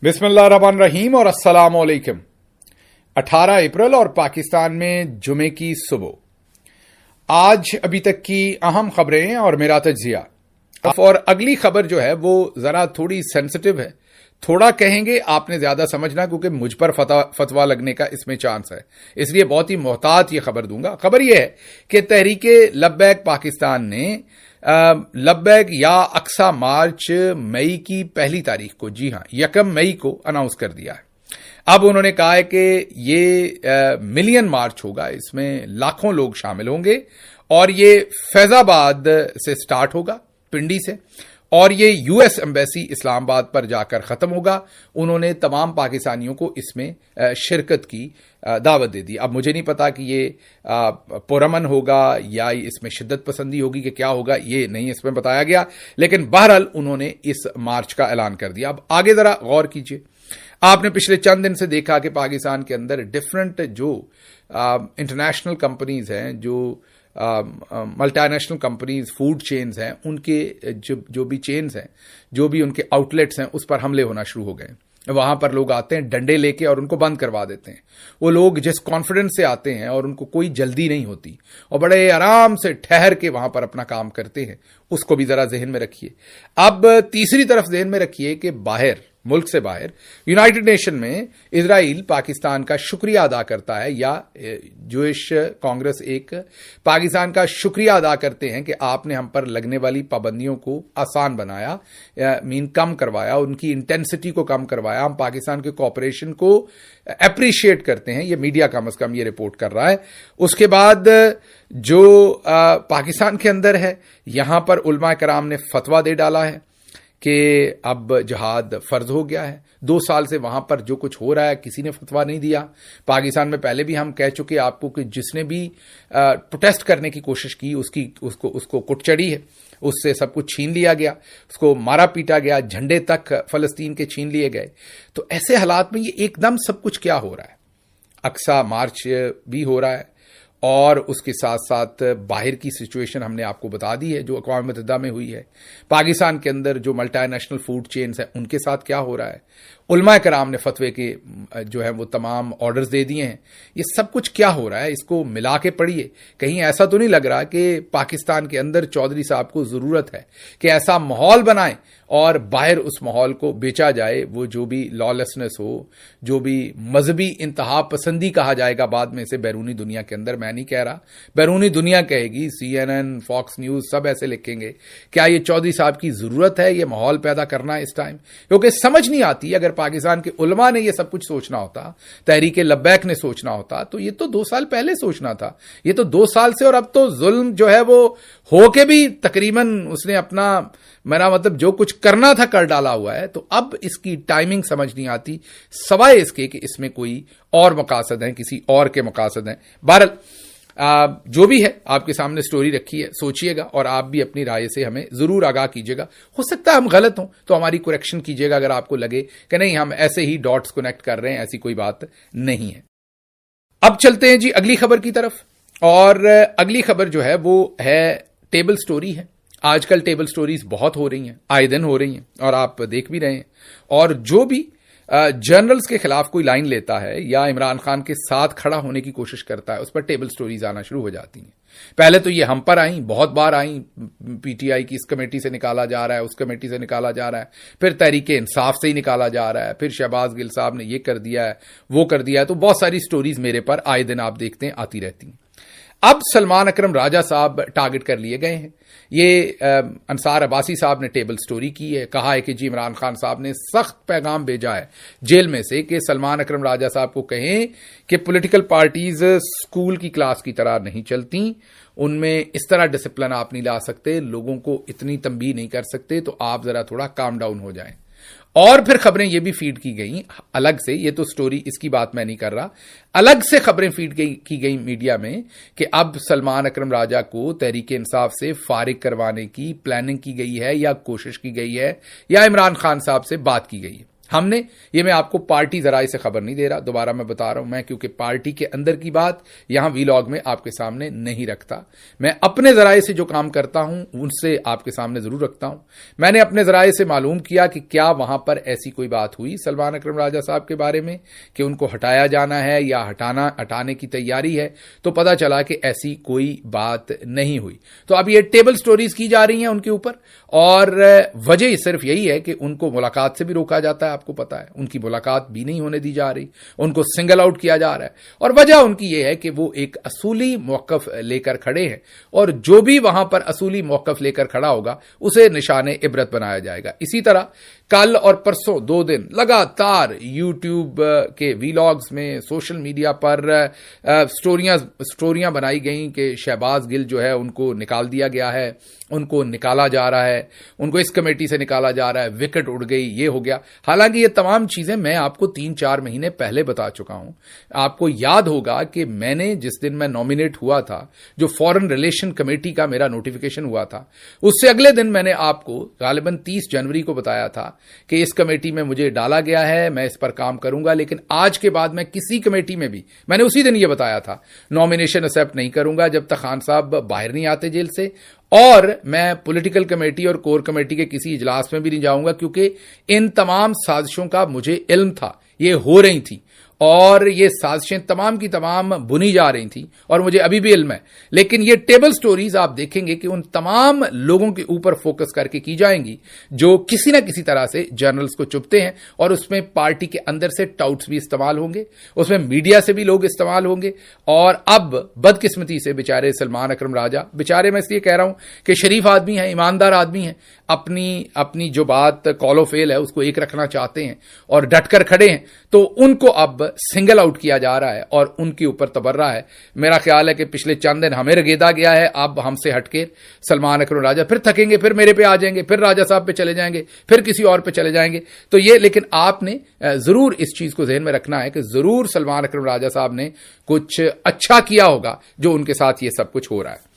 बिस्मिल्लाहिर्रहमानिर्रहीम और अस्सलाम वालेकुम। 18 अप्रैल और पाकिस्तान में जुमे की सुबह। आज अभी तक की अहम खबरें और मेरा तज्जिया। और अगली खबर जो है वो जरा थोड़ी सेंसिटिव है, थोड़ा कहेंगे आपने ज्यादा समझना, क्योंकि मुझ पर फतवा लगने का इसमें चांस है, इसलिए बहुत ही मोहतात ये खबर दूंगा। खबर यह है कि तहरीके लब्बैक पाकिस्तान ने लब्बैक या अक्सा मार्च मई की पहली तारीख को, जी हां 1 मई को अनाउंस कर दिया है। अब उन्होंने कहा है कि ये मिलियन मार्च होगा, इसमें लाखों लोग शामिल होंगे और ये फैजाबाद से स्टार्ट होगा, पिंडी से, और ये यूएस एम्बेसी इस्लामाबाद पर जाकर खत्म होगा। उन्होंने तमाम पाकिस्तानियों को इसमें शिरकत की दावत दे दी। अब मुझे नहीं पता कि ये पुरअमन होगा या इसमें शिद्दत पसंदी होगी कि क्या होगा, ये नहीं इसमें बताया गया, लेकिन बहरहाल उन्होंने इस मार्च का ऐलान कर दिया। अब आगे जरा गौर कीजिए, आपने पिछले चंद दिन से देखा कि पाकिस्तान के अंदर डिफरेंट जो इंटरनेशनल कंपनीज हैं, जो मल्टीनेशनल कंपनीज, फूड चेन्स हैं, उनके जो भी चेन्स हैं, जो भी उनके आउटलेट्स हैं, उस पर हमले होना शुरू हो गए। वहां पर लोग आते हैं डंडे लेके और उनको बंद करवा देते हैं। वो लोग जिस कॉन्फिडेंस से आते हैं और उनको कोई जल्दी नहीं होती और बड़े आराम से ठहर के वहां पर अपना काम करते हैं, उसको भी जरा जहन में रखिए। अब तीसरी तरफ जहन में रखिए कि बाहर, मुल्क से बाहर, यूनाइटेड नेशन में इजराइल पाकिस्तान का शुक्रिया अदा करता है, या जूइश कांग्रेस एक पाकिस्तान का शुक्रिया अदा करते हैं कि आपने हम पर लगने वाली पाबंदियों को आसान बनाया, कम करवाया, उनकी इंटेंसिटी को कम करवाया। हम पाकिस्तान के कोऑपरेशन को अप्रिशिएट करते हैं, ये मीडिया कम से कम ये रिपोर्ट कर रहा है। उसके बाद जो पाकिस्तान के अंदर है, यहां पर उलमा कराम ने फतवा दे डाला है कि अब जिहाद फर्ज हो गया है। 2 साल से वहां पर जो कुछ हो रहा है, किसी ने फतवा नहीं दिया। पाकिस्तान में पहले भी हम कह चुके आपको कि जिसने भी प्रोटेस्ट करने की कोशिश की उसको कुट चढ़ी है, उससे सब कुछ छीन लिया गया, उसको मारा पीटा गया, झंडे तक फलस्तीन के छीन लिए गए। तो ऐसे हालात में ये एकदम सब कुछ क्या हो रहा है? अक्सा मार्च भी हो रहा है और उसके साथ साथ बाहर की सिचुएशन हमने आपको बता दी है जो अक़वाम मुत्तहिदा में हुई है। पाकिस्तान के अंदर जो मल्टीनेशनल फूड चेन्स हैं उनके साथ क्या हो रहा है। उलमा कराम ने फतवे के जो है वो तमाम ऑर्डर्स दे दिए हैं। ये सब कुछ क्या हो रहा है, इसको मिला के पढ़िए। कहीं ऐसा तो नहीं लग रहा कि पाकिस्तान के अंदर चौधरी साहब को जरूरत है कि ऐसा माहौल बनाएं और बाहर उस माहौल को बेचा जाए। वो जो भी लॉलेसनेस हो, जो भी मजहबी इंतहा पसंदी कहा जाएगा बाद में से बैरूनी दुनिया के अंदर, मैं नहीं कह रहा, बैरूनी दुनिया कहेगी, CNN, फॉक्स न्यूज सब ऐसे लिखेंगे। क्या ये चौधरी साहब की जरूरत है ये माहौल पैदा करना इस टाइम? क्योंकि समझ नहीं आती, अगर पाकिस्तान के उलमा ने ये सब कुछ सोचना होता, तहरीके लब्बैक ने सोचना होता, तो ये तो 2 साल पहले सोचना था। ये तो 2 साल से, और अब तो जुल्म जो है वो होके भी तकरीबन उसने अपना, मेरा मतलब जो कुछ करना था कर डाला हुआ है। तो अब इसकी टाइमिंग समझ नहीं आती, सवाए इसके कि इसमें कोई और मकासद हैं, किसी और के मकासद हैं। बहरहाल जो भी है आपके सामने स्टोरी रखी है, सोचिएगा और आप भी अपनी राय से हमें जरूर आगाह कीजिएगा। हो सकता है हम गलत हों तो हमारी करेक्शन कीजिएगा अगर आपको लगे कि नहीं हम ऐसे ही डॉट्स कनेक्ट कर रहे हैं, ऐसी कोई बात नहीं है। अब चलते हैं जी अगली खबर की तरफ, और अगली खबर जो है वो है टेबल स्टोरी है। आजकल टेबल स्टोरीज बहुत हो रही हैं, आए दिन हो रही हैं और आप देख भी रहे हैं। और जो भी जनरल्स के खिलाफ कोई लाइन लेता है या इमरान खान के साथ खड़ा होने की कोशिश करता है, उस पर टेबल स्टोरीज आना शुरू हो जाती हैं। पहले तो ये हम पर आई, बहुत बार आई, PTI की इस कमेटी से निकाला जा रहा है, उस कमेटी से निकाला जा रहा है, फिर तहरीके इंसाफ से ही निकाला जा रहा है, फिर शहबाज गिल साहब ने ये कर दिया है, वो कर दिया है। तो बहुत सारी स्टोरीज मेरे पर आए दिन आप देखते हैं आती रहती हैं। अब सलमान अकरम राजा साहब टारगेट कर लिए गए हैं। ये अंसार अब्बासी साहब ने टेबल स्टोरी की है, कहा है कि जी इमरान खान साहब ने सख्त पैगाम भेजा है जेल में से कि सलमान अकरम राजा साहब को कहें कि पॉलिटिकल पार्टीज स्कूल की क्लास की तरह नहीं चलती, उनमें इस तरह डिसिप्लिन आप नहीं ला सकते, लोगों को इतनी तंबीह नहीं कर सकते, तो आप जरा थोड़ा काम डाउन हो जाएं। और फिर खबरें ये भी फीड की गई अलग से, ये तो स्टोरी इसकी बात मैं नहीं कर रहा, अलग से खबरें फीड की गई मीडिया में कि अब सलमान अकरम राजा को तहरीके इंसाफ से फारिग करवाने की प्लानिंग की गई है या कोशिश की गई है या इमरान खान साहब से बात की गई है। हमने, ये मैं आपको पार्टी जराए से खबर नहीं दे रहा, दोबारा मैं बता रहा हूं, मैं क्योंकि पार्टी के अंदर की बात यहां वीलॉग में आपके सामने नहीं रखता, मैं अपने जराए से जो काम करता हूं उनसे आपके सामने जरूर रखता हूं। मैंने अपने जराए से मालूम किया कि क्या वहां पर ऐसी कोई बात हुई सलमान अकरम राजा साहब के बारे में कि उनको हटाया जाना है या हटाने की तैयारी है, तो पता चला कि ऐसी कोई बात नहीं हुई। तो अब ये टेबल स्टोरीज की जा रही हैं उनके ऊपर, और वजह सिर्फ यही है कि उनको मुलाकात से भी रोका जाता है, आपको पता है, उनकी मुलाकात भी नहीं होने दी जा रही, उनको सिंगल आउट किया जा रहा है, और वजह उनकी यह है कि वो एक असूली मौकफ लेकर खड़े हैं, और जो भी वहां पर असूली मौकफ लेकर खड़ा होगा उसे निशाने इबरत बनाया जाएगा। इसी तरह कल और परसों 2 दिन लगातार यूट्यूब के वीलॉग्स में, सोशल मीडिया पर स्टोरियां बनाई गई कि शहबाज गिल जो है उनको निकाल दिया गया है, उनको निकाला जा रहा है, उनको इस कमेटी से निकाला जा रहा है, विकेट उड़ गई, ये हो गया। हालांकि ये तमाम चीजें मैं आपको 3-4 महीने पहले बता चुका हूं। आपको याद होगा कि मैंने जिस दिन मैं नॉमिनेट हुआ था, जो फॉरेन रिलेशन कमेटी का मेरा नोटिफिकेशन हुआ था, उससे अगले दिन मैंने आपको गालिबन 30 जनवरी को बताया था कि इस कमेटी में मुझे डाला गया है, मैं इस पर काम करूंगा, लेकिन आज के बाद मैं किसी कमेटी में भी, मैंने उसी दिन यह बताया था, नॉमिनेशन एक्सेप्ट नहीं करूंगा जब तक खान साहब बाहर नहीं आते जेल से, और मैं पॉलिटिकल कमेटी और कोर कमेटी के किसी इजलास में भी नहीं जाऊंगा, क्योंकि इन तमाम साजिशों का मुझे इल्म था, ये हो रही थी, और ये साजिशें तमाम की तमाम बुनी जा रही थी, और मुझे अभी भी इल्म है। लेकिन ये टेबल स्टोरीज आप देखेंगे कि उन तमाम लोगों के ऊपर फोकस करके की जाएंगी जो किसी न किसी तरह से जर्नल्स को चुभते हैं, और उसमें पार्टी के अंदर से टाउट्स भी इस्तेमाल होंगे, उसमें मीडिया से भी लोग इस्तेमाल होंगे, और अब बदकिस्मती से बेचारे सलमान अकरम राजा, बेचारे मैं इसलिए कह रहा हूं कि शरीफ आदमी है, ईमानदार आदमी है, अपनी जो बात कॉल ऑफ फेल है उसको एक रखना चाहते हैं और डटकर खड़े हैं, तो उनको अब सिंगल आउट किया जा रहा है और उनके ऊपर तबर्रा है। मेरा ख्याल है कि पिछले चंद दिन हमें रगेदा गया है, अब हमसे हटके सलमान अकरम राजा फिर थकेंगे, फिर मेरे पे आ जाएंगे, फिर राजा साहब पे चले जाएंगे, फिर किसी और पे चले जाएंगे। तो ये, लेकिन आपने जरूर इस चीज को ज़हन में रखना है कि जरूर सलमान अकरम राजा साहब ने कुछ अच्छा किया होगा जो उनके साथ ये सब कुछ हो रहा है।